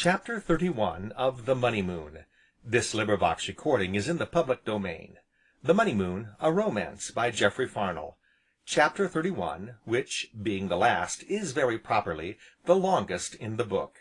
Chapter 31 of The Money Moon. This recording is in the public domain. The Money Moon, a Romance by Jeffery Farnol. Chapter 31, which, being the last, is very properly the longest in the book.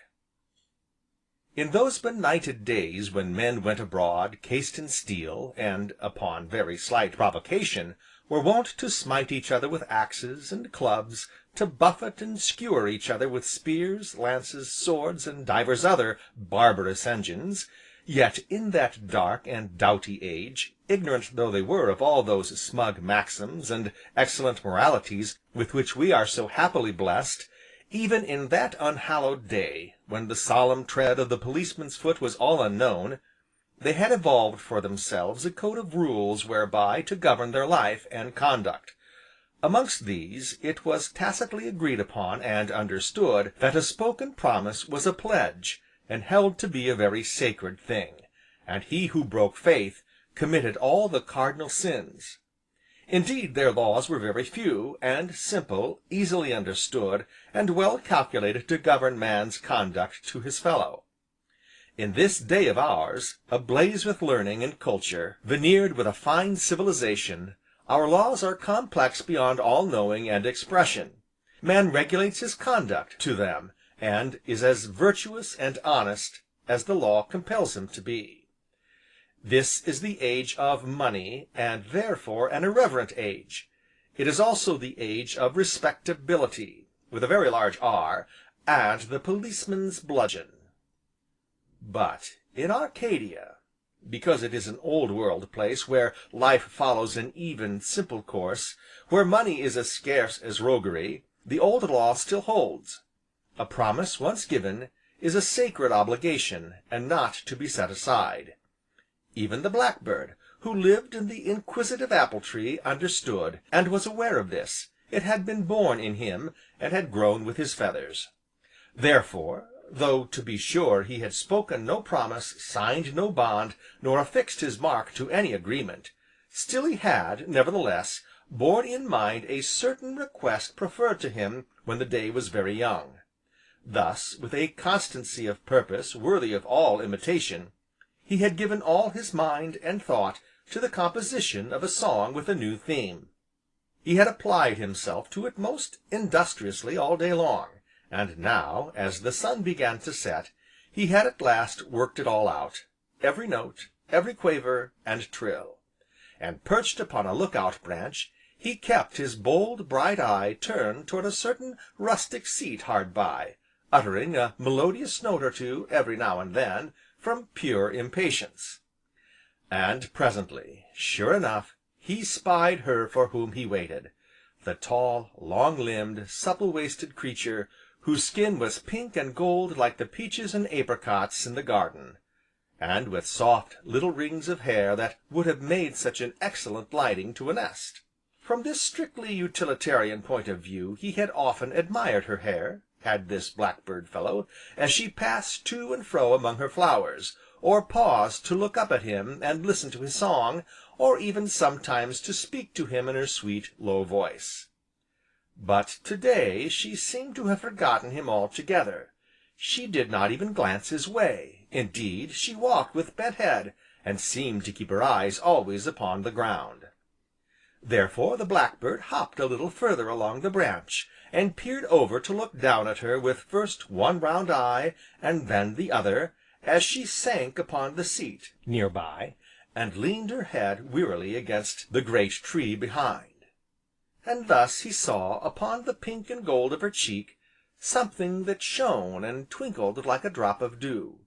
In those benighted days when men went abroad cased in steel, and, upon very slight provocation, were wont to smite each other with axes, and clubs, to buffet and skewer each other with spears, lances, swords, and divers other barbarous engines, yet in that dark and doughty age, ignorant though they were of all those smug maxims and excellent moralities with which we are so happily blessed, even in that unhallowed day, when the solemn tread of the policeman's foot was all unknown, they had evolved for themselves a code of rules whereby to govern their life and conduct. Amongst these, it was tacitly agreed upon and understood that a spoken promise was a pledge, and held to be a very sacred thing, and he who broke faith committed all the cardinal sins. Indeed, their laws were very few, and simple, easily understood, and well calculated to govern man's conduct to his fellow. In this day of ours, ablaze with learning and culture, veneered with a fine civilization, our laws are complex beyond all knowing and expression. Man regulates his conduct to them, and is as virtuous and honest as the law compels him to be. This is the age of money, and therefore an irreverent age. It is also the age of respectability, with a very large R, and the policeman's bludgeon. But, in Arcadia, because it is an old world place where life follows an even, simple course, where money is as scarce as roguery, the old law still holds. A promise once given is a sacred obligation, and not to be set aside. Even the blackbird, who lived in the inquisitive apple tree, understood, and was aware of this. It had been born in him, and had grown with his feathers. Therefore, though, to be sure, he had spoken no promise, signed no bond, nor affixed his mark to any agreement, still he had, nevertheless, borne in mind a certain request preferred to him when the day was very young. Thus, with a constancy of purpose worthy of all imitation, he had given all his mind and thought to the composition of a song with a new theme. He had applied himself to it most industriously all day long, and now, as the sun began to set, he had at last worked it all out, every note, every quaver, and trill, and perched upon a look-out branch, he kept his bold, bright eye turned toward a certain rustic seat hard by, uttering a melodious note or two, every now and then, from pure impatience. And presently, sure enough, he spied her for whom he waited, the tall, long-limbed, supple-waisted creature, whose skin was pink and gold like the peaches and apricots in the garden, and with soft, little rings of hair that would have made such an excellent lining to a nest. From this strictly utilitarian point of view he had often admired her hair, had this blackbird fellow, as she passed to and fro among her flowers, or paused to look up at him and listen to his song, or even sometimes to speak to him in her sweet, low voice. But, today, she seemed to have forgotten him altogether. She did not even glance his way, indeed, she walked with bent head, and seemed to keep her eyes always upon the ground. Therefore the blackbird hopped a little further along the branch, and peered over to look down at her with first one round eye, and then the other, as she sank upon the seat, near by, and leaned her head wearily against the great tree behind. And thus he saw, upon the pink and gold of her cheek, something that shone and twinkled like a drop of dew.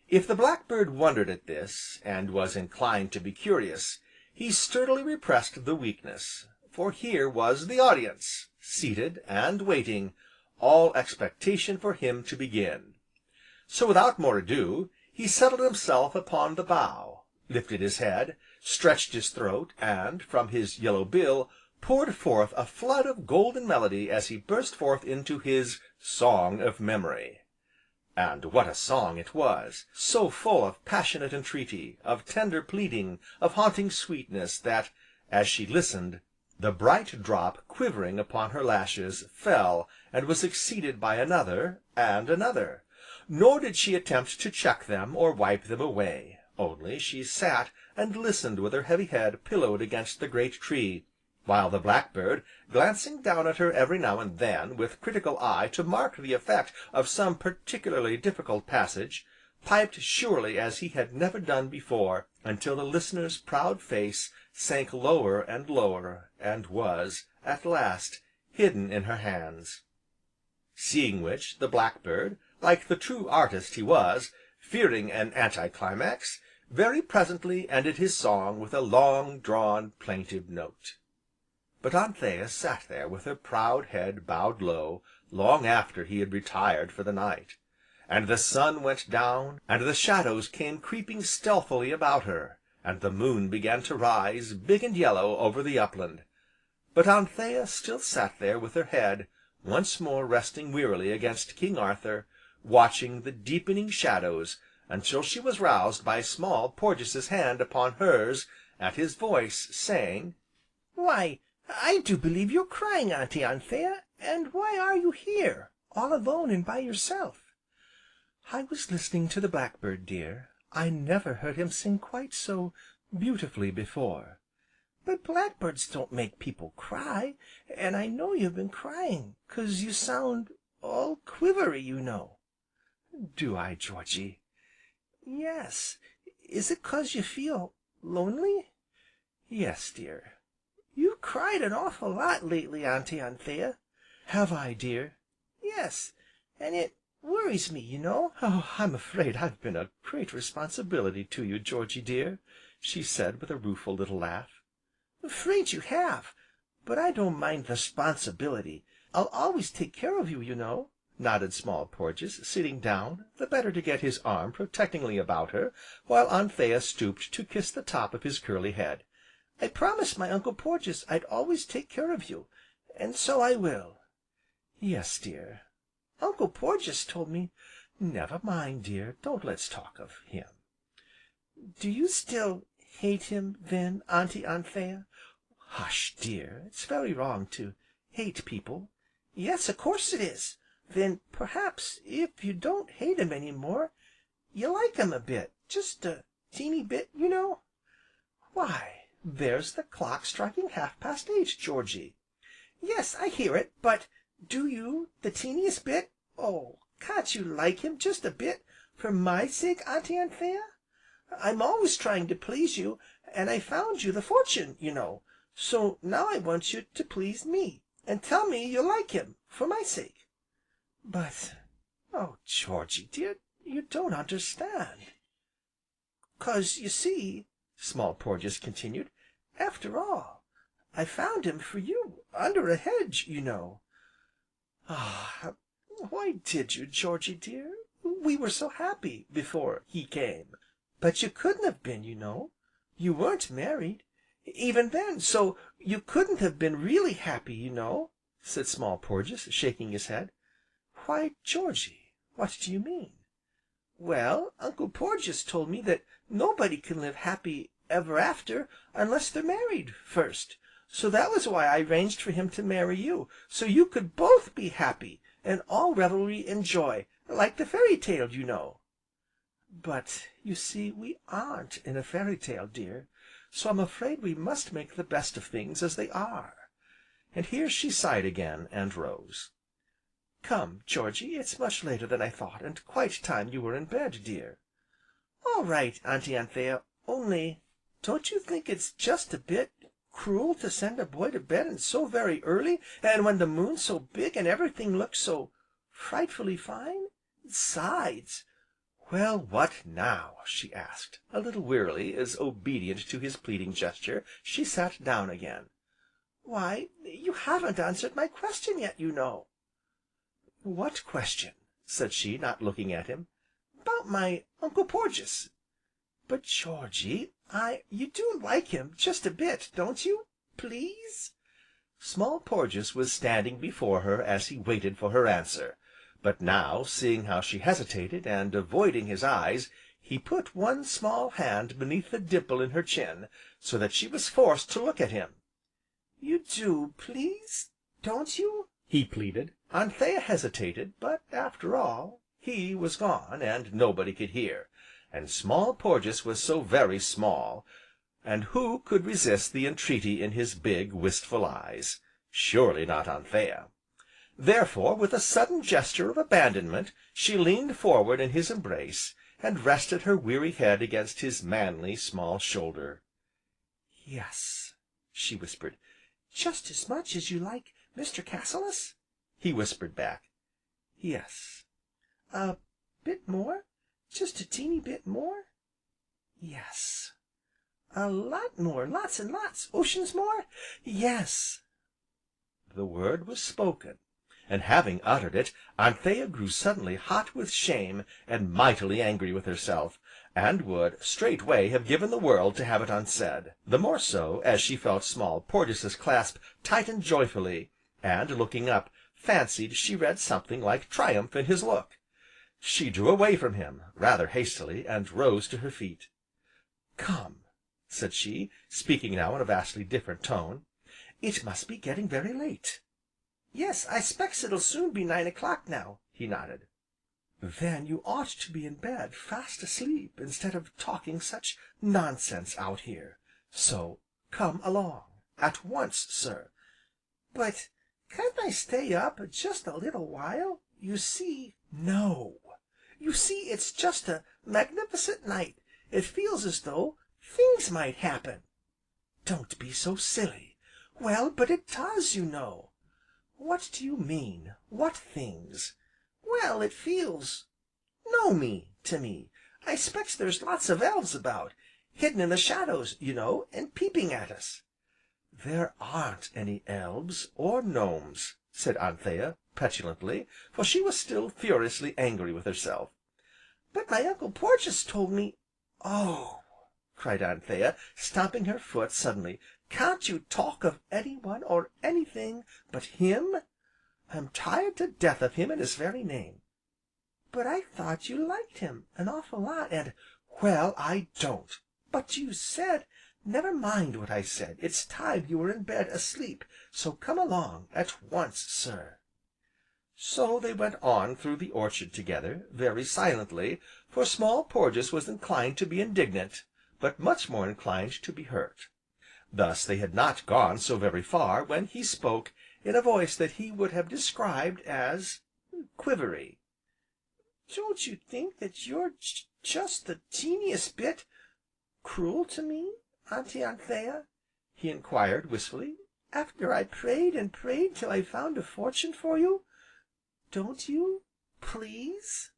If the blackbird wondered at this, and was inclined to be curious, he sturdily repressed the weakness, for here was the audience, seated, and waiting, all expectation for him to begin. So, without more ado, he settled himself upon the bough, lifted his head, stretched his throat, and, from his yellow bill, poured forth a flood of golden melody as he burst forth into his Song of Memory. And what a song it was! So full of passionate entreaty, of tender pleading, of haunting sweetness, that, as she listened, the bright drop quivering upon her lashes, fell, and was succeeded by another, and another, nor did she attempt to check them, or wipe them away, only she sat and listened with her heavy head pillowed against the great tree, while the blackbird, glancing down at her every now and then with critical eye to mark the effect of some particularly difficult passage, piped surely as he had never done before, until the listener's proud face sank lower and lower, and was, at last, hidden in her hands. Seeing which, the blackbird, like the true artist he was, fearing an anticlimax, very presently ended his song with a long drawn, plaintive note. But Anthea sat there with her proud head bowed low, long after he had retired for the night, and the sun went down, and the shadows came creeping stealthily about her, and the moon began to rise, big and yellow, over the upland. But Anthea still sat there with her head, once more resting wearily against King Arthur, watching the deepening shadows, until she was roused by Small Porges' hand upon hers, and his voice saying: "Why, I do believe you're crying, Auntie Anthea, and why are you here, all alone and by yourself?" "I was listening to the blackbird, dear. I never heard him sing quite so beautifully before." "But blackbirds don't make people cry, and I know you've been crying, 'cause you sound all quivery, you know." "Do I, Georgy?" "Yes. Is it 'cause you feel lonely?" "Yes, dear." "You've cried an awful lot lately, Auntie Anthea." "Have I, dear?" "Yes, and it worries me, you know." "Oh, I'm afraid I've been a great responsibility to you, Georgy dear," she said with a rueful little laugh. "Afraid you have, but I don't mind the 'sponsibility. I'll always take care of you, you know," nodded Small Porges, sitting down, the better to get his arm protectingly about her, while Anthea stooped to kiss the top of his curly head. "I promised my Uncle Porges I'd always take care of you, and so I will." "Yes, dear." "Uncle Porges told me—" "Never mind, dear, don't let's talk of him." "Do you still hate him, then, Auntie Anthea?" "Hush, dear, it's very wrong to hate people." "Yes, a course it is. Then, perhaps, if you don't hate him any more, you like him a bit, just a teeny bit, you know." "Why, there's the clock striking 8:30, Georgy." "Yes, I hear it, but do you the teeniest bit? Oh, can't you like him just a bit, for my sake, Auntie Anthea? I'm always trying to please you, and I found you the fortune, you know, so now I want you to please me, and tell me you like him, for my sake." "But, oh Georgy dear, you don't understand." "'Cause you see," Small Porges continued, "after all, I found him for you, under a hedge, you know." "Ah, why did you, Georgy dear? We were so happy before he came." "But you couldn't have been, you know. You weren't married, even then, so you couldn't have been really happy, you know," said Small Porges, shaking his head. "Why, Georgy, what do you mean?" "Well, Uncle Porges told me that nobody can live happy ever after unless they're married, first, so that was why I arranged for him to marry you, so you could both be happy, and all revelry and joy, like the fairy tale, you know." "But, you see, we aren't in a fairy tale, dear, so I'm afraid we must make the best of things as they are." And here she sighed again, and rose. "Come, Georgy, it's much later than I thought, and quite time you were in bed, dear." "All right, Auntie Anthea, only, don't you think it's just a bit cruel to send a boy to bed and so very early, and when the moon's so big, and everything looks so frightfully fine? 'Sides—" "Well, what now?" she asked, a little wearily, as, obedient to his pleading gesture, she sat down again. "Why, you haven't answered my question yet, you know." "What question?" said she, not looking at him. "'Bout my Uncle Porges." "But, Georgy, you do like him, just a bit, don't you? Please?" Small Porges was standing before her as he waited for her answer, but now, seeing how she hesitated, and avoiding his eyes, he put one small hand beneath the dimple in her chin, so that she was forced to look at him. "You do, please, don't you?" he pleaded. Anthea hesitated, but, after all, he was gone, and nobody could hear, and Small Porges was so very small, and who could resist the entreaty in his big, wistful eyes? Surely not Anthea. Therefore, with a sudden gesture of abandonment, she leaned forward in his embrace, and rested her weary head against his manly, small shoulder. "Yes," she whispered. "Just as much as you like Mr. Cassilis?" he whispered back. "Yes." "A bit more? Just a teeny bit more?" "Yes." "A lot more, lots and lots, oceans more?" "Yes." The word was spoken, and having uttered it, Anthea grew suddenly hot with shame, and mightily angry with herself, and would, straightway have given the world to have it unsaid, the more so, as she felt Small Porges' clasp tighten joyfully, and, looking up, fancied she read something like triumph in his look. She drew away from him, rather hastily, and rose to her feet. "Come," said she, speaking now in a vastly different tone, "it must be getting very late." "Yes, I s'pecks it'll soon be 9 o'clock now," he nodded. "Then you ought to be in bed, fast asleep, instead of talking such nonsense out here. So come along, at once, sir." "But can't I stay up just a little while? You see " "No." "You see, it's just a magnificent night, it feels as though things might happen." "Don't be so silly." "Well, but it does, you know." "What do you mean? What things?" "Well, it feels to me. I s'pecks there's lots of elves about, hidden in the shadows, you know, and peeping at us." "There aren't any elves, or gnomes," said Anthea, petulantly, for she was still furiously angry with herself. "But my Uncle Porges told me " "Oh!" cried Anthea, stamping her foot suddenly, "can't you talk of any one, or anything, but him? I'm tired to death of him and his very name." "But I thought you liked him an awful lot, and " "Well, I don't." "But you said " "Never mind what I said, it's time you were in bed, asleep, so come along, at once, sir." So they went on through the orchard together, very silently, for Small Porges was inclined to be indignant, but much more inclined to be hurt. Thus they had not gone so very far, when he spoke, in a voice that he would have described as quivery. "Don't you think that you're just the teeniest bit cruel to me, Auntie Anthea?" he enquired, wistfully, "after I prayed and prayed till I found a fortune for you? Don't you, please?"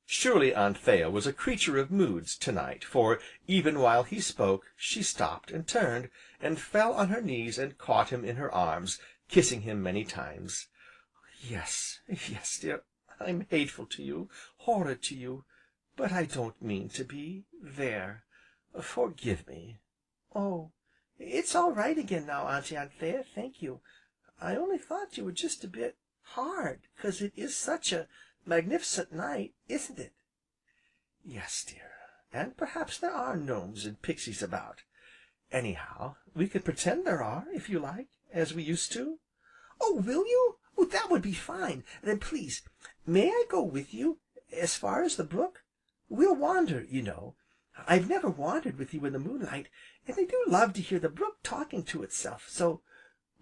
Surely Anthea was a creature of moods, to night, for, even while he spoke, she stopped, and turned, and fell on her knees and caught him in her arms, kissing him many times. "Yes, yes, dear, I'm hateful to you, horrid to you, but I don't mean to be. There, forgive me." "Oh, it's all right again now, Auntie Anthea, thank you. I only thought you were just a bit hard, 'cause it is such a magnificent night, isn't it?" "Yes, dear, and perhaps there are gnomes and pixies about. Anyhow, we can pretend there are, if you like, as we used to." "Oh, will you? Oh, that would be fine! Then please, may I go with you, as far as the brook? We'll wander, you know. I've never wandered with you in the moonlight, and I do love to hear the brook talking to itself, so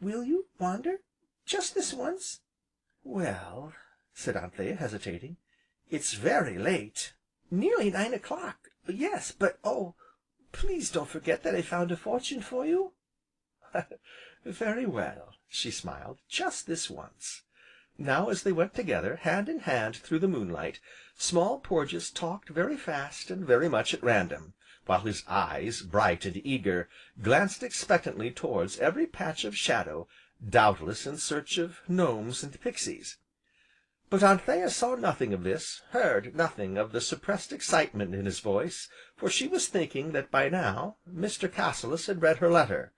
will you wander, just this once?" "Well," said Anthea, hesitating, "it's very late." "Nearly 9 o'clock, yes, but oh, please don't forget that I found a fortune for you." "Very well," she smiled, "just this once." Now as they went together, hand in hand through the moonlight, Small Porges talked very fast, and very much at random, while his eyes, bright and eager, glanced expectantly towards every patch of shadow, doubtless in search of gnomes and pixies. But Anthea saw nothing of this, heard nothing of the suppressed excitement in his voice, for she was thinking that by now Mr. Cassilis had read her letter,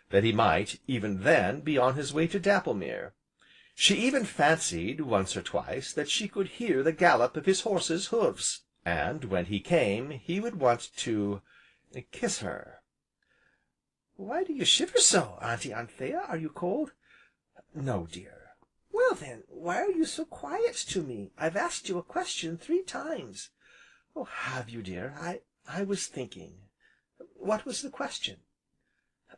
that he might, even then, be on his way to Dapplemere. She even fancied, once or twice, that she could hear the gallop of his horse's hoofs, and, when he came, he would want to kiss her. "Why do you shiver so, Auntie Anthea, are you cold?" "No, dear." "Well then, why are you so quiet to me? I've asked you a question 3 times." "Oh, have you, dear? I was thinking. What was the question?"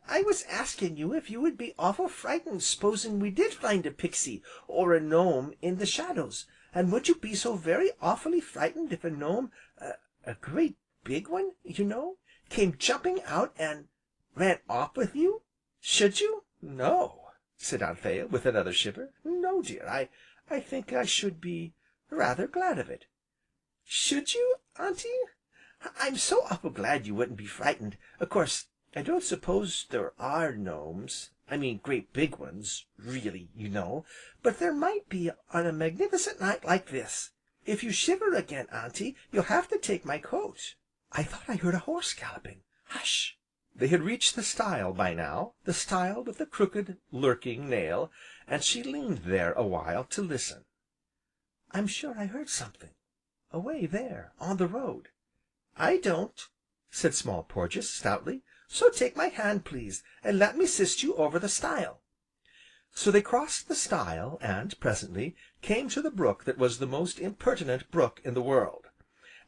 "I was asking you if you would be awful frightened s'posing we did find a pixie, or a gnome, in the shadows, and would you be so very awfully frightened if a gnome, a great big one, you know, came jumping out, and ran off with you? Should you?" "No," said Anthea, with another shiver, "No, dear, I think I should be rather glad of it." "Should you, Auntie? I'm so awful glad you wouldn't be frightened. Of course, I don't suppose there are gnomes, I mean great big ones, really, you know, but there might be on a magnificent night like this. If you shiver again, Auntie, you'll have to take my coat. I thought I heard a horse galloping. Hush!" They had reached the stile, by now, the stile with the crooked, lurking nail, and she leaned there a while to listen. "I'm sure I heard something, away there, on the road." "I don't," said Small Porges, stoutly, "so take my hand, please, and let me 'sist you over the stile." So they crossed the stile, and, presently, came to the brook that was the most impertinent brook in the world.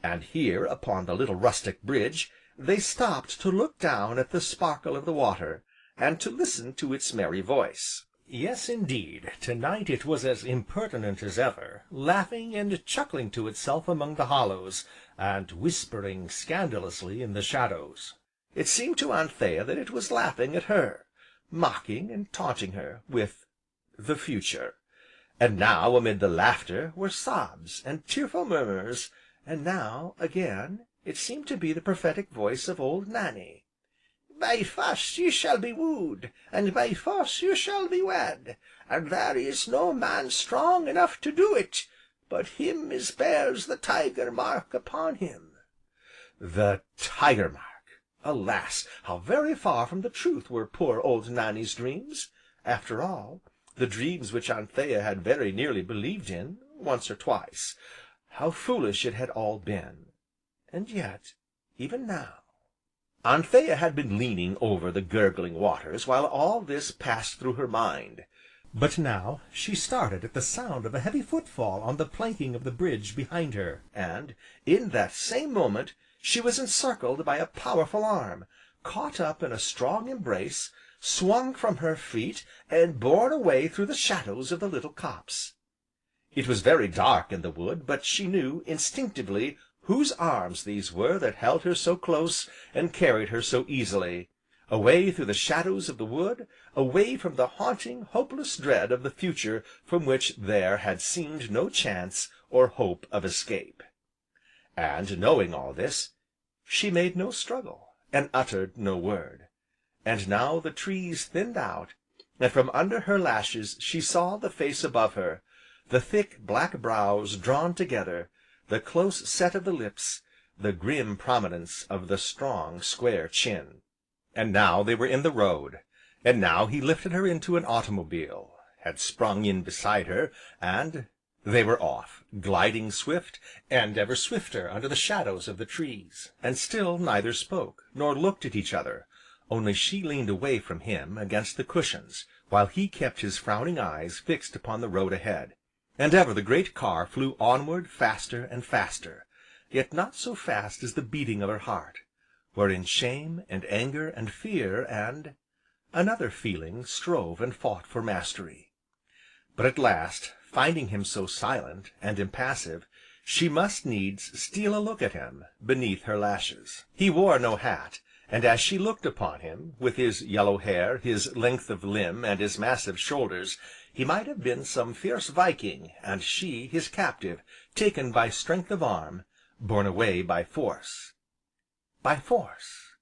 And here, upon the little rustic bridge, they stopped to look down at the sparkle of the water, and to listen to its merry voice. Yes, indeed, to night it was as impertinent as ever, laughing and chuckling to itself among the hollows, and whispering scandalously in the shadows. It seemed to Anthea that it was laughing at her, mocking and taunting her with the future. And now, amid the laughter, were sobs, and tearful murmurs, and now, again, it seemed to be the prophetic voice of old Nannie. "By force ye shall be wooed, and by force you shall be wed, and there is no man strong enough to do it, but him as bears the tiger mark upon him." The tiger mark! Alas! how very far from the truth were poor old Nannie's dreams! After all, the dreams which Anthea had very nearly believed in, once or twice. How foolish it had all been! And yet, even now Anthea had been leaning over the gurgling waters while all this passed through her mind, but now she started at the sound of a heavy footfall on the planking of the bridge behind her, and, in that same moment, she was encircled by a powerful arm, caught up in a strong embrace, swung from her feet, and borne away through the shadows of the little copse. It was very dark in the wood, but she knew, instinctively, whose arms these were that held her so close, and carried her so easily, away through the shadows of the wood, away from the haunting, hopeless dread of the future from which there had seemed no chance, or hope of escape. And, knowing all this, she made no struggle, and uttered no word. And now the trees thinned out, and from under her lashes she saw the face above her, the thick, black brows drawn together, the close set of the lips, the grim prominence of the strong, square chin. And now they were in the road, and now he lifted her into an automobile, had sprung in beside her, and they were off, gliding swift, and ever swifter under the shadows of the trees. And still neither spoke, nor looked at each other, only she leaned away from him, against the cushions, while he kept his frowning eyes fixed upon the road ahead. And ever the great car flew onward faster and faster, yet not so fast as the beating of her heart, wherein shame, and anger, and fear, and another feeling strove and fought for mastery. But at last, finding him so silent, and impassive, she must needs steal a look at him, beneath her lashes. He wore no hat, and as she looked upon him, with his yellow hair, his length of limb, and his massive shoulders, he might have been some fierce Viking, and she his captive, taken by strength of arm, borne away by force. By force!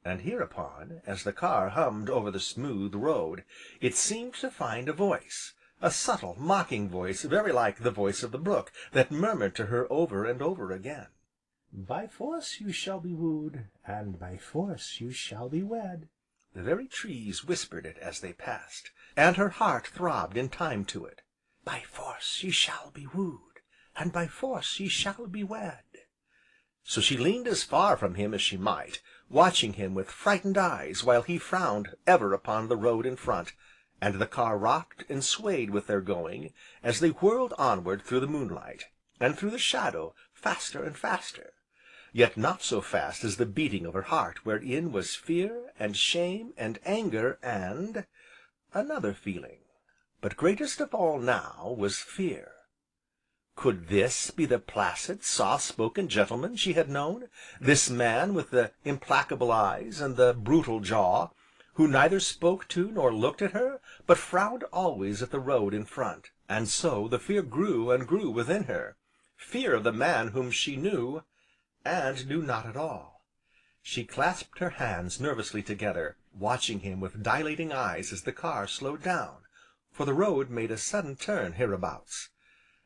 And hereupon, as the car hummed over the smooth road, it seemed to find a voice, a subtle, mocking voice very like the voice of the brook, that murmured to her over and over again: "By force you shall be wooed, and by force you shall be wed." The very trees whispered it as they passed, and her heart throbbed in time to it. "By force ye shall be wooed, and by force ye shall be wed." So she leaned as far from him as she might, watching him with frightened eyes while he frowned ever upon the road in front, and the car rocked and swayed with their going, as they whirled onward through the moonlight, and through the shadow, faster and faster, yet not so fast as the beating of her heart wherein was fear, and shame, and anger, and another feeling, but greatest of all now was fear. Could this be the placid, soft-spoken gentleman she had known, this man with the implacable eyes, and the brutal jaw, who neither spoke to nor looked at her, but frowned always at the road in front? And so the fear grew and grew within her, fear of the man whom she knew, and knew not at all. She clasped her hands nervously together, watching him with dilating eyes as the car slowed down, for the road made a sudden turn hereabouts.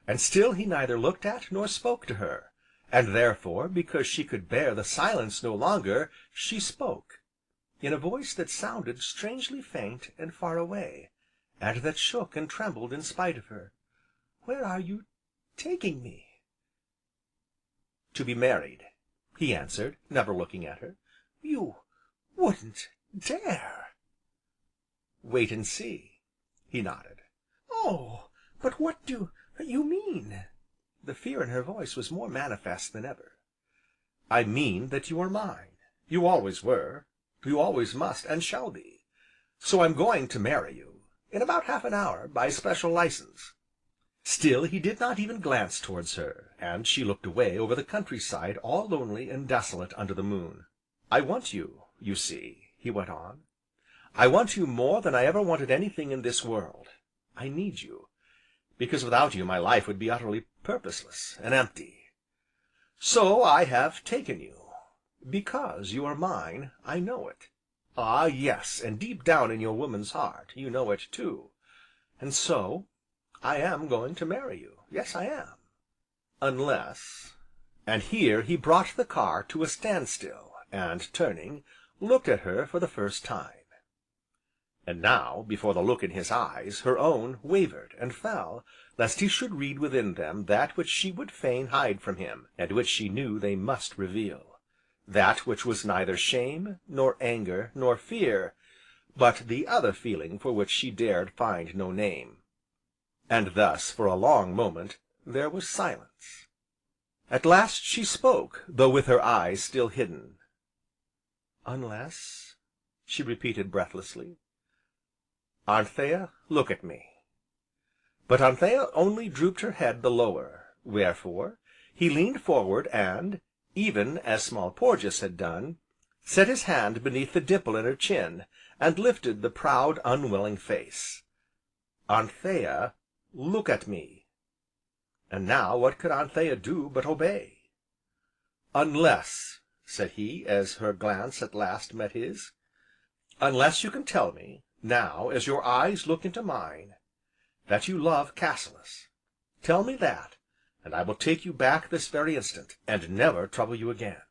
And still he neither looked at, nor spoke to her, and therefore, because she could bear the silence no longer, she spoke, in a voice that sounded strangely faint, and far away, and that shook and trembled in spite of her. "Where are you taking me?" "To be married," he answered, never looking at her. "You wouldn't dare!" "Wait and see." He nodded. "Oh, but what do you mean?" The fear in her voice was more manifest than ever. "I mean that you are mine. You always were, you always must, and shall be. So I'm going to marry you, in about half an hour, by special license." Still he did not even glance towards her, and she looked away over the countryside all lonely and desolate under the moon. "I want you, you see," he went on. "I want you more than I ever wanted anything in this world. I need you, because without you my life would be utterly purposeless, and empty. So I have taken you. Because you are mine, I know it. Ah, yes, and deep down in your woman's heart, you know it too. And so, I am going to marry you, yes I am. Unless," and here he brought the car to a standstill, and turning, looked at her for the first time. And now, before the look in his eyes, her own wavered, and fell, lest he should read within them that which she would fain hide from him, and which she knew they must reveal, that which was neither shame, nor anger, nor fear, but the other feeling for which she dared find no name. And thus, for a long moment, there was silence. At last she spoke, though with her eyes still hidden. "Unless?" she repeated breathlessly. "Anthea, look at me." But Anthea only drooped her head the lower, wherefore, he leaned forward and, even as Small Porges had done, set his hand beneath the dimple in her chin, and lifted the proud, unwilling face. "Anthea, look at me." And now what could Anthea do but obey? "Unless," said he, as her glance at last met his, "unless you can tell me, now, as your eyes look into mine, that you love Cassilis. Tell me that, and I will take you back this very instant, and never trouble you again.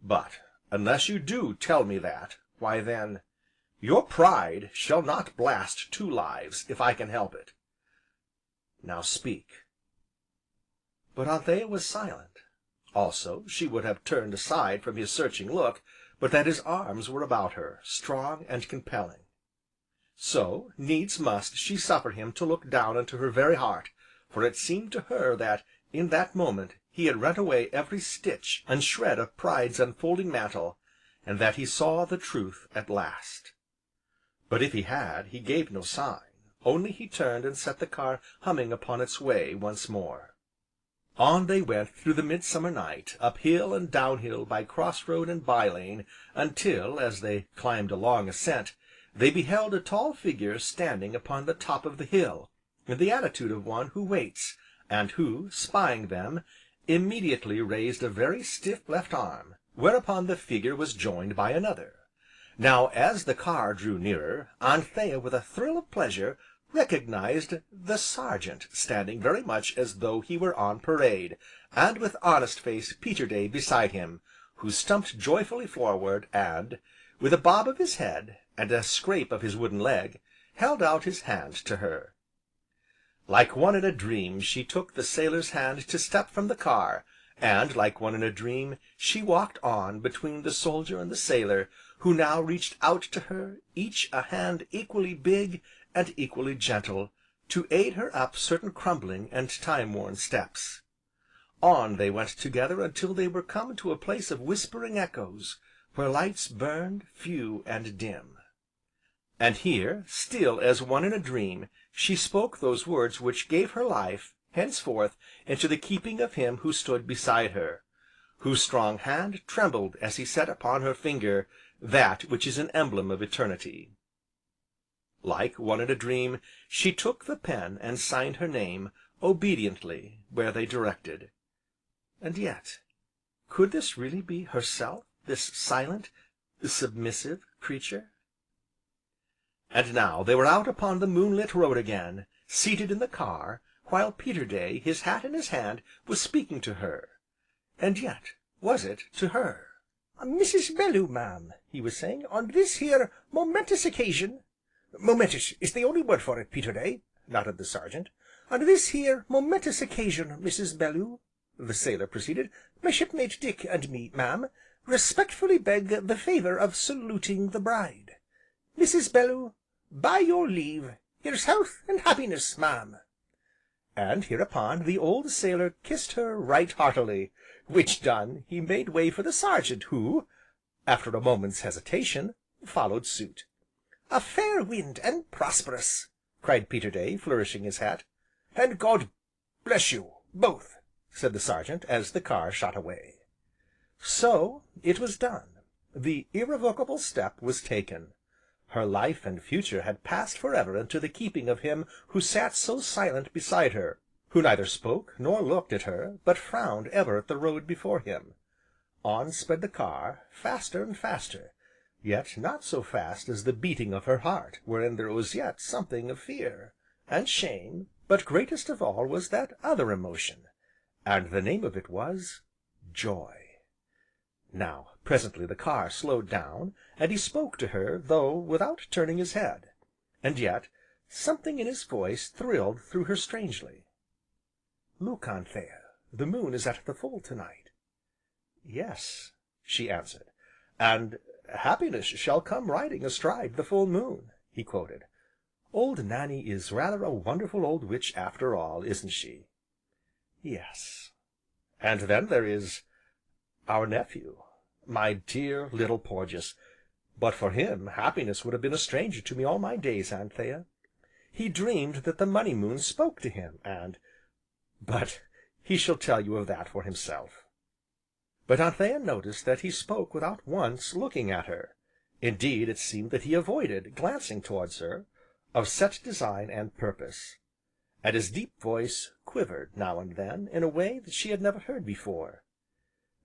But, unless you do tell me that, why then, your pride shall not blast 2 lives, if I can help it. Now speak." But Anthea was silent. Also, she would have turned aside from his searching look, but that his arms were about her, strong, and compelling. So, needs must she suffer him to look down into her very heart, for it seemed to her that, in that moment, he had rent away every stitch and shred of pride's unfolding mantle, and that he saw the truth at last. But if he had, he gave no sign, only he turned and set the car humming upon its way once more. On they went through the midsummer night, up hill and down hill, by cross road and by lane, until, as they climbed a long ascent, they beheld a tall figure standing upon the top of the hill, in the attitude of one who waits, and who, spying them, immediately raised a very stiff left arm, whereupon the figure was joined by another. Now, as the car drew nearer, Anthea, with a thrill of pleasure, recognized the Sergeant standing very much as though he were on parade, and with honest face Peterday beside him, who stumped joyfully forward, and, with a bob of his head, and a scrape of his wooden leg, held out his hand to her. Like one in a dream she took the sailor's hand to step from the car, and, like one in a dream, she walked on between the soldier and the sailor, who now reached out to her, each a hand equally big, and equally gentle, to aid her up certain crumbling and time worn steps. On they went together until they were come to a place of whispering echoes, where lights burned, few and dim. And here, still as one in a dream, she spoke those words which gave her life, henceforth, into the keeping of him who stood beside her, whose strong hand trembled as he set upon her finger that which is an emblem of eternity. Like one in a dream, she took the pen and signed her name, obediently, where they directed. And yet, could this really be herself, this silent, submissive creature? And now they were out upon the moonlit road again, seated in the car, while Peterday, his hat in his hand, was speaking to her. And yet, was it to her? "Mrs. Belloo, ma'am," he was saying, "on this here momentous occasion—" "Momentous is the only word for it, Peterday," nodded the Sergeant. "On this here momentous occasion, Mrs. Belloo," the sailor proceeded, "my shipmate Dick and me, ma'am, respectfully beg the favour of saluting the bride. Mrs. Belloo, by your leave, here's health and happiness, ma'am." And, hereupon, the old sailor kissed her right heartily, which done, he made way for the Sergeant who, after a moment's hesitation, followed suit. "A fair wind, and prosperous!" cried Peterday, flourishing his hat. "And God bless you, both!" said the Sergeant, as the car shot away. So, it was done. The irrevocable step was taken. Her life and future had passed forever into the keeping of him who sat so silent beside her, who neither spoke nor looked at her, but frowned ever at the road before him. On sped the car, faster and faster, yet not so fast as the beating of her heart, wherein there was yet something of fear, and shame, but greatest of all was that other emotion, and the name of it was joy. Now, presently the car slowed down, and he spoke to her, though without turning his head, and yet, something in his voice thrilled through her strangely. "Look, Anthea, the moon is at the full to night." "Yes," she answered. "And happiness shall come riding astride the full moon," he quoted. "Old Nannie is rather a wonderful old witch after all, isn't she?" "Yes." "And then there is our nephew, my dear little Porges. But for him, happiness would have been a stranger to me all my days, Anthea. He dreamed that the Money Moon spoke to him, but he shall tell you of that for himself." But Anthea noticed that he spoke without once looking at her. Indeed, it seemed that he avoided glancing towards her, of set design and purpose. And his deep voice quivered, now and then, in a way that she had never heard before.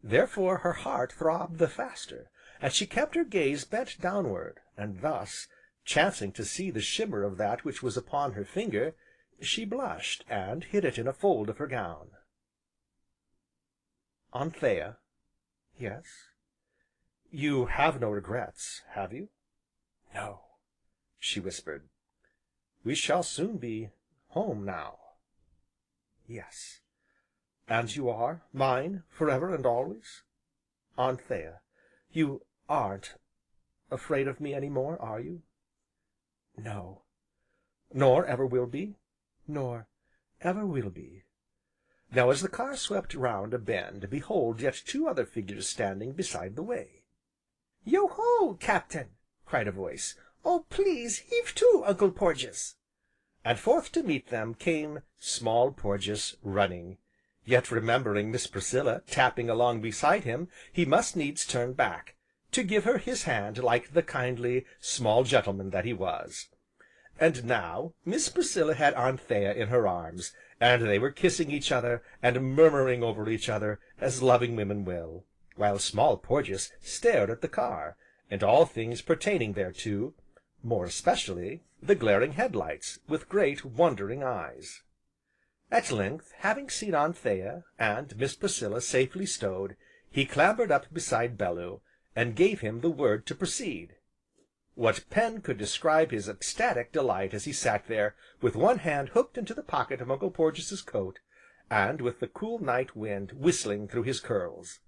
Therefore her heart throbbed the faster, and she kept her gaze bent downward, and thus, chancing to see the shimmer of that which was upon her finger, she blushed, and hid it in a fold of her gown. "Anthea." "Yes?" "You have no regrets, have you?" "No," she whispered. "We shall soon be home now." "Yes." "And you are mine forever and always? Anthea, you aren't afraid of me any more, are you?" "No." "Nor ever will be?" "Nor ever will be." Now as the car swept round a bend, behold yet two other figures standing beside the way. "Yo ho, Captain!" cried a voice. "Oh, please heave to, Uncle Porges!" And forth to meet them came Small Porges running. Yet remembering Miss Priscilla tapping along beside him, he must needs turn back, to give her his hand like the kindly, small gentleman that he was. And now, Miss Priscilla had Anthea in her arms, and they were kissing each other, and murmuring over each other, as loving women will, while Small Porges stared at the car, and all things pertaining thereto, more especially the glaring headlights, with great, wondering eyes. At length, having seen Anthea, and Miss Priscilla safely stowed, he clambered up beside Bellew, and gave him the word to proceed. What pen could describe his ecstatic delight as he sat there, with one hand hooked into the pocket of Uncle Porges's coat, and with the cool night wind whistling through his curls.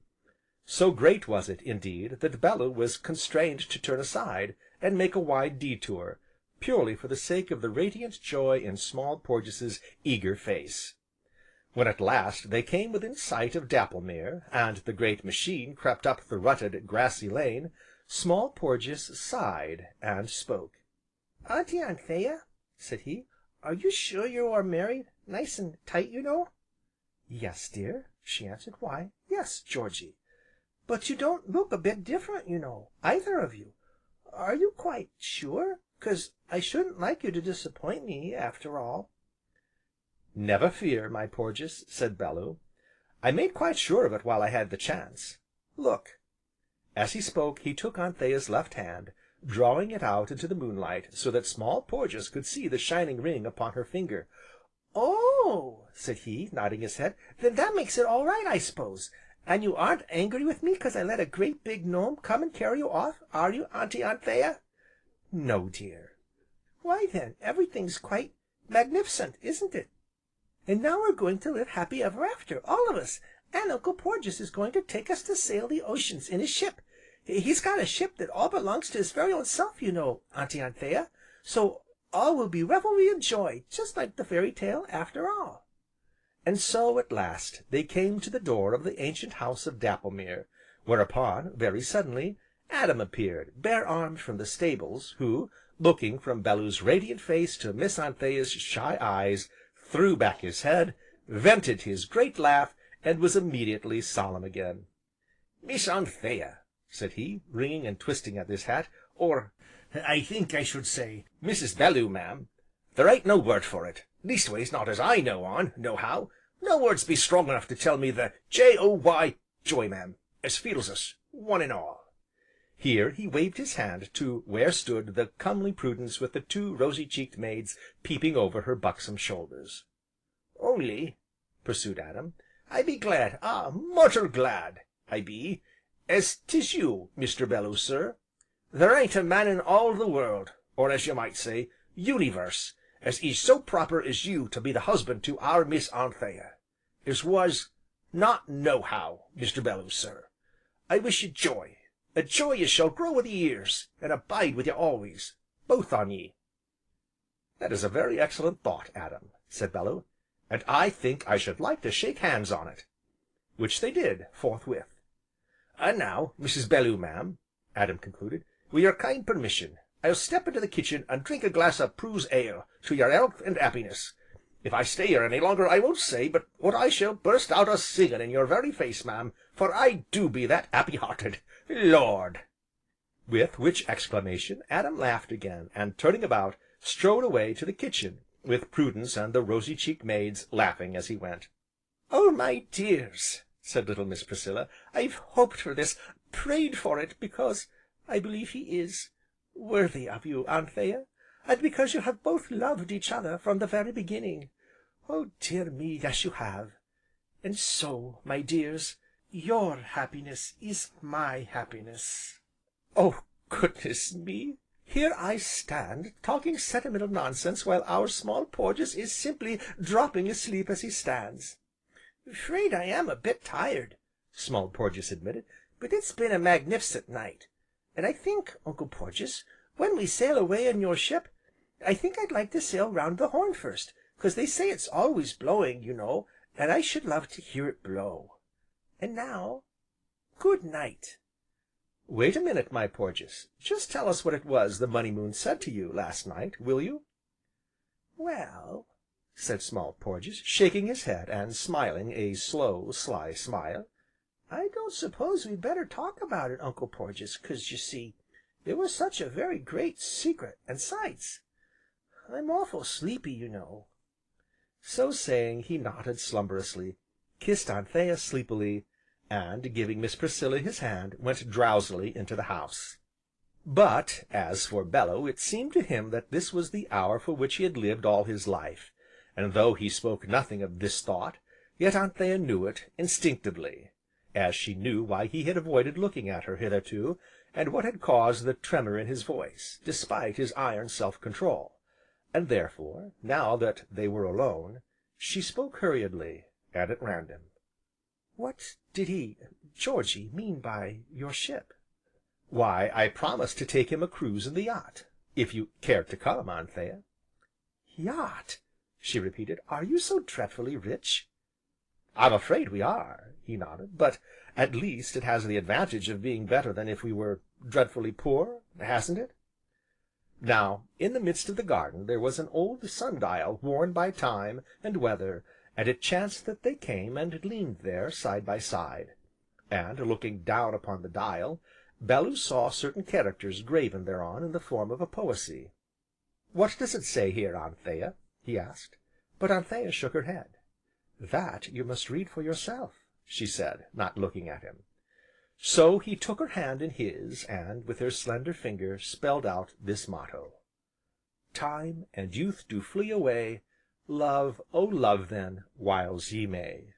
So great was it, indeed, that Bellew was constrained to turn aside, and make a wide detour, purely for the sake of the radiant joy in Small Porges' eager face. When at last they came within sight of Dapplemere, and the great machine crept up the rutted, grassy lane, Small Porges sighed, and spoke. "Auntie Anthea," said he, "are you sure you are married, nice and tight, you know?" "Yes, dear," she answered. "Why, yes, Georgy." "But you don't look a bit different, you know, either of you. Are you quite sure? 'Cause I shouldn't like you to disappoint me, after all." "Never fear, my Porges," said Bellew. "I made quite sure of it while I had the chance. Look!" As he spoke, he took Anthea's left hand, drawing it out into the moonlight, so that Small Porges could see the shining ring upon her finger. "Oh!" said he, nodding his head, "then that makes it all right, I s'pose. And you aren't angry with me 'cause I let a great big gnome come and carry you off, are you, Auntie Anthea?" "No, dear." "Why then, everything's quite magnificent, isn't it? And now we're going to live happy ever after, all of us, and Uncle Porges is going to take us to sail the oceans in his ship. He's got a ship that all belongs to his very own self, you know, Auntie Anthea, so all will be revelry and joy, just like the fairy tale, after all." And so, at last, they came to the door of the ancient house of Dapplemere, whereupon, very suddenly, Adam appeared, bare-armed from the stables, who, looking from Bellew's radiant face to Miss Anthea's shy eyes, threw back his head, vented his great laugh, and was immediately solemn again. "Miss Anthea," said he, wringing and twisting at his hat, "or, I think I should say, Mrs. Bellew, ma'am, there ain't no word for it, leastways not as I know on, nohow, no words be strong enough to tell me the J-O-Y, joy, ma'am, as feels us, one and all." Here he waved his hand to where stood the comely Prudence with the 2 rosy cheeked maids peeping over her buxom shoulders. "Only," pursued Adam, "I be glad, mortal glad, I be, as 'tis you, Mr. Bellew, sir. There ain't a man in all the world, or as you might say, universe, as is so proper as you to be the husband to our Miss Anthea, as was not nohow, Mr. Bellew, sir. I wish you joy, a joy as shall grow with the years, and abide with you always, both on ye." "That is a very excellent thought, Adam," said Bellew, "and I think I should like to shake hands on it." Which they did, forthwith. "And now, Mrs. Bellew, ma'am," Adam concluded, "wi' your kind permission, I'll step into the kitchen and drink a glass of Prue's ale to your health and 'appiness. If I stay here any longer I won't say but what I shall burst out a singing in your very face, ma'am, for I do be that 'appy hearted, Lord!" With which exclamation Adam laughed again, and turning about, strode away to the kitchen, with Prudence and the rosy cheeked maids laughing as he went. "Oh, my dears!" said little Miss Priscilla, "I've hoped for this, prayed for it, because I believe he is worthy of you, Anthea, and because you have both loved each other from the very beginning. Oh dear me, yes you have. And so, my dears, your happiness is my happiness." "Oh, goodness me! Here I stand, talking sentimental nonsense while our Small Porges is simply dropping asleep as he stands." "'Fraid I am a bit tired," Small Porges admitted, "but it's been a magnificent night. And I think, Uncle Porges, when we sail away in your ship, I think I'd like to sail round the Horn first, 'cause they say it's always blowing, you know, and I should love to hear it blow. And now, good night." "Wait a minute, my Porges, just tell us what it was the Money Moon said to you, last night, will you?" "Well," said Small Porges, shaking his head, and smiling a slow, sly smile, "I don't suppose we'd better talk about it, Uncle Porges, 'cause, you see, it was such a very great secret, and sights, I'm awful sleepy, you know." So saying, he nodded slumberously, kissed Anthea sleepily, and, giving Miss Priscilla his hand, went drowsily into the house. But, as for Bellew, it seemed to him that this was the hour for which he had lived all his life, and though he spoke nothing of this thought, yet Anthea knew it, instinctively, as she knew why he had avoided looking at her hitherto, and what had caused the tremor in his voice, despite his iron self control, and therefore, now that they were alone, she spoke hurriedly, and at random. "What did he, Georgy, mean by your ship?" "Why, I promised to take him a cruise in the yacht. if you cared to come, Anthea." "Yacht!" she repeated. "Are you so dreadfully rich?" "I'm afraid we are," he nodded, "but, at least, it has the advantage of being better than if we were dreadfully poor, hasn't it?" Now, in the midst of the garden there was an old sun dial worn by time, and weather, and it chanced that they came and leaned there side by side. And, looking down upon the dial, Bellew saw certain characters graven thereon in the form of a poesy. "What does it say here, Anthea?" he asked. But Anthea shook her head. "That you must read for yourself," she said, not looking at him. So he took her hand in his, and, with her slender finger, spelled out this motto: "Time and youth do flee away, love, oh love then, whiles ye may."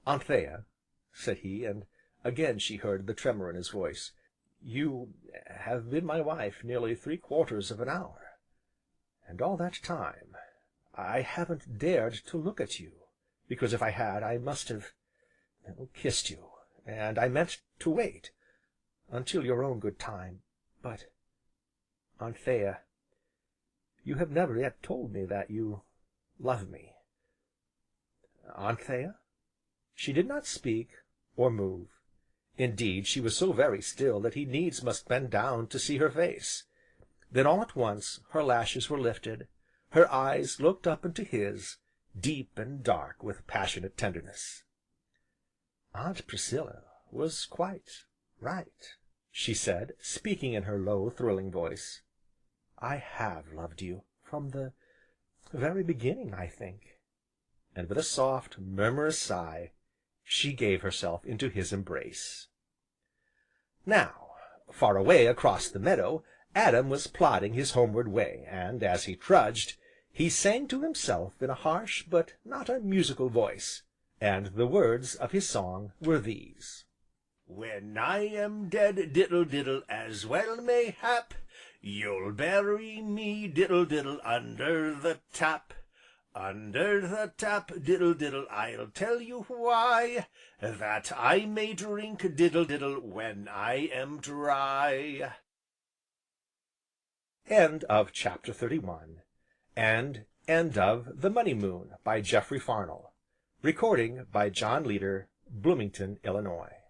"Anthea," said he, and again she heard the tremor in his voice, "you have been my wife nearly 3/4 of an hour, and all that time I haven't dared to look at you, because if I had I must have kissed you, and I meant to wait until your own good time, but, Anthea, you have never yet told me that you love me. Anthea?" She did not speak, or move. Indeed, she was so very still that he needs must bend down to see her face. Then, all at once, her lashes were lifted, her eyes looked up into his, deep and dark with passionate tenderness. "Aunt Priscilla was quite right," she said, speaking in her low, thrilling voice. "I have loved you from the very beginning, I think." And with a soft, murmurous sigh, she gave herself into his embrace. Now, far away across the meadow, Adam was plodding his homeward way, and, as he trudged, he sang to himself in a harsh, but not unmusical voice, and the words of his song were these: "When I am dead, diddle, diddle, as well may hap, you'll bury me, diddle, diddle, under the tap. Under the tap, diddle, diddle, I'll tell you why, that I may drink, diddle, diddle, when I am dry." End of chapter 31, and end of The Money Moon, by Jeffery Farnol. Recording by John Leader, Bloomington, Illinois.